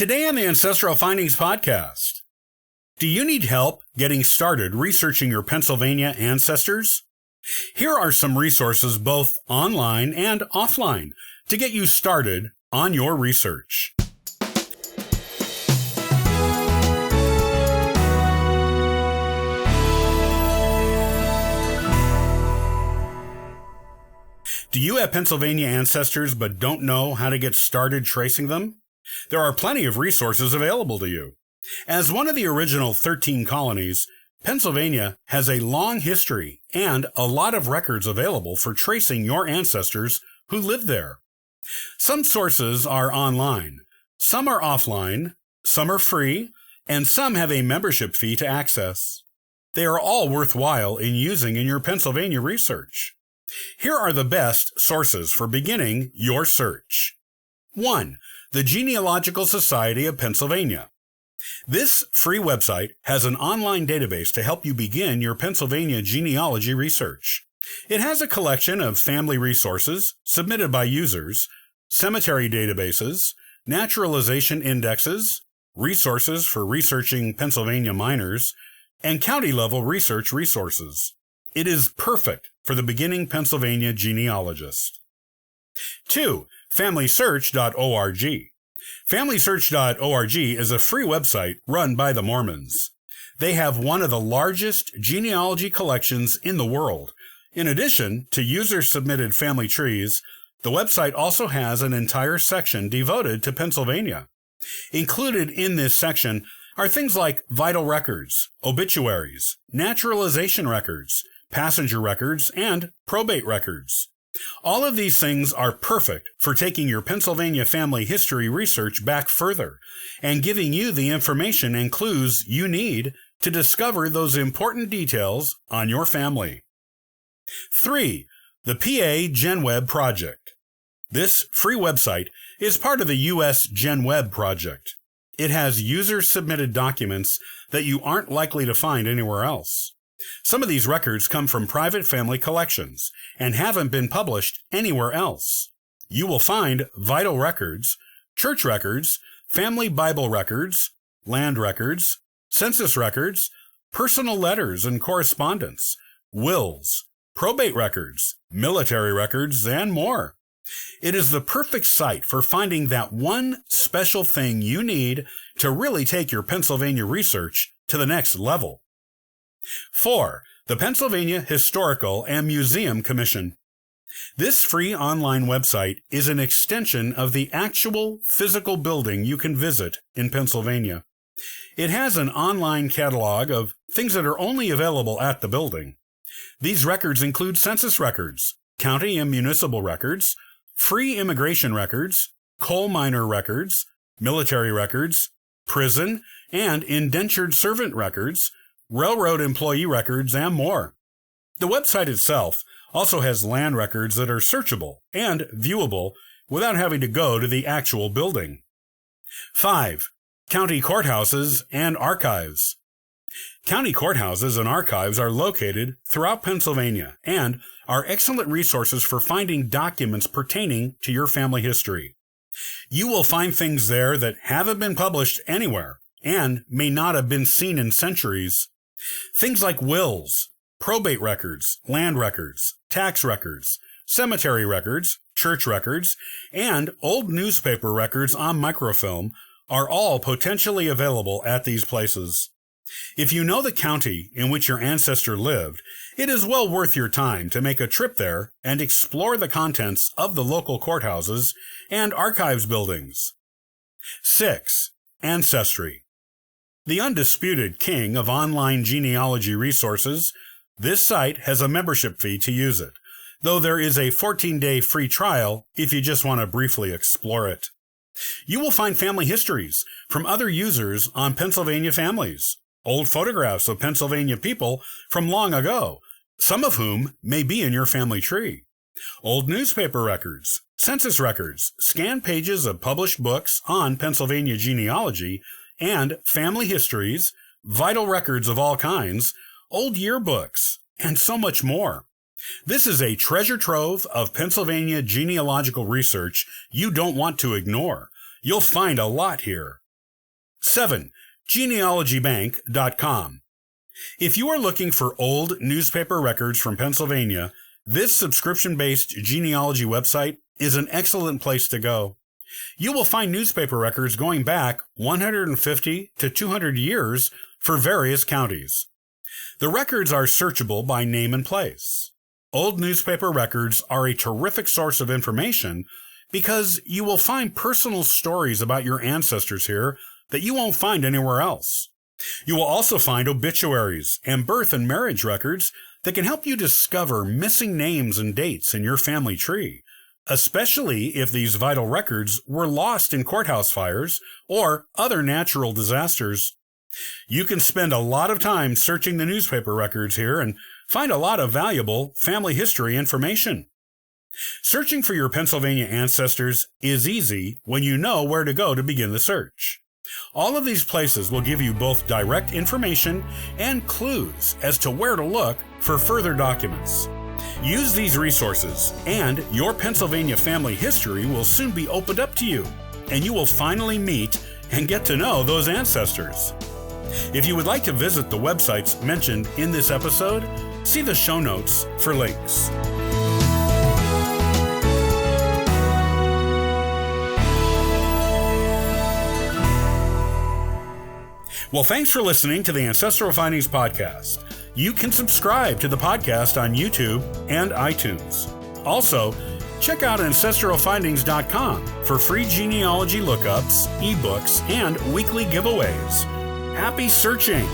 Today on the Ancestral Findings Podcast, do you need help getting started researching your Pennsylvania ancestors? Here are some resources both online and offline to get you started on your research. Do you have Pennsylvania ancestors but don't know how to get started tracing them? There are plenty of resources available to you. As one of the original 13 colonies, Pennsylvania has a long history and a lot of records available for tracing your ancestors who lived there. Some sources are online, some are offline, some are free, and some have a membership fee to access. They are all worthwhile in using in your Pennsylvania research. Here are the best sources for beginning your search. 1. The Genealogical Society of Pennsylvania. This free website has an online database to help you begin your Pennsylvania genealogy research. It has a collection of family resources submitted by users, cemetery databases, naturalization indexes, resources for researching Pennsylvania minors, and county-level research resources. It is perfect for the beginning Pennsylvania genealogist. 2. Familysearchorg. Familysearch.org is a free website run by the Mormons. They have one of the largest genealogy collections in the world. In addition to user-submitted family trees, the website also has an entire section devoted to Pennsylvania. Included in this section are things like vital records, obituaries, naturalization records, passenger records, and probate records. All of these things are perfect for taking your Pennsylvania family history research back further and giving you the information and clues you need to discover those important details on your family. 3. The PA GenWeb Project. This free website is part of the U.S. GenWeb Project. It has user-submitted documents that you aren't likely to find anywhere else. Some of these records come from private family collections and haven't been published anywhere else. You will find vital records, church records, family Bible records, land records, census records, personal letters and correspondence, wills, probate records, military records, and more. It is the perfect site for finding that one special thing you need to really take your Pennsylvania research to the next level. 4. The Pennsylvania Historical and Museum Commission. This free online website is an extension of the actual physical building you can visit in Pennsylvania. It has an online catalog of things that are only available at the building. These records include census records, county and municipal records, free immigration records, coal miner records, military records, prison and indentured servant records, railroad employee records, and more. The website itself also has land records that are searchable and viewable without having to go to the actual building. 5. County Courthouses and Archives. County courthouses and archives are located throughout Pennsylvania and are excellent resources for finding documents pertaining to your family history. You will find things there that haven't been published anywhere and may not have been seen in centuries. Things like wills, probate records, land records, tax records, cemetery records, church records, and old newspaper records on microfilm are all potentially available at these places. If you know the county in which your ancestor lived, it is well worth your time to make a trip there and explore the contents of the local courthouses and archives buildings. 6. Ancestry. The undisputed king of online genealogy resources, this site has a membership fee to use it, though there is a 14-day free trial if you just want to briefly explore it. You will find family histories from other users on Pennsylvania families, old photographs of Pennsylvania people from long ago, some of whom may be in your family tree, old newspaper records, census records, scanned pages of published books on Pennsylvania genealogy, and family histories, vital records of all kinds, old yearbooks, and so much more. This is a treasure trove of Pennsylvania genealogical research you don't want to ignore. You'll find a lot here. 7. Genealogybank.com. If you are looking for old newspaper records from Pennsylvania, this subscription-based genealogy website is an excellent place to go. You will find newspaper records going back 150 to 200 years for various counties. The records are searchable by name and place. Old newspaper records are a terrific source of information because you will find personal stories about your ancestors here that you won't find anywhere else. You will also find obituaries and birth and marriage records that can help you discover missing names and dates in your family tree, especially if these vital records were lost in courthouse fires or other natural disasters. You can spend a lot of time searching the newspaper records here and find a lot of valuable family history information. Searching for your Pennsylvania ancestors is easy when you know where to go to begin the search. All of these places will give you both direct information and clues as to where to look for further documents. Use these resources, and your Pennsylvania family history will soon be opened up to you, and you will finally meet and get to know those ancestors. If you would like to visit the websites mentioned in this episode, see the show notes for links. Well, thanks for listening to the Ancestral Findings Podcast. You can subscribe to the podcast on YouTube and iTunes. Also, check out ancestralfindings.com for free genealogy lookups, eBooks, and weekly giveaways. Happy searching!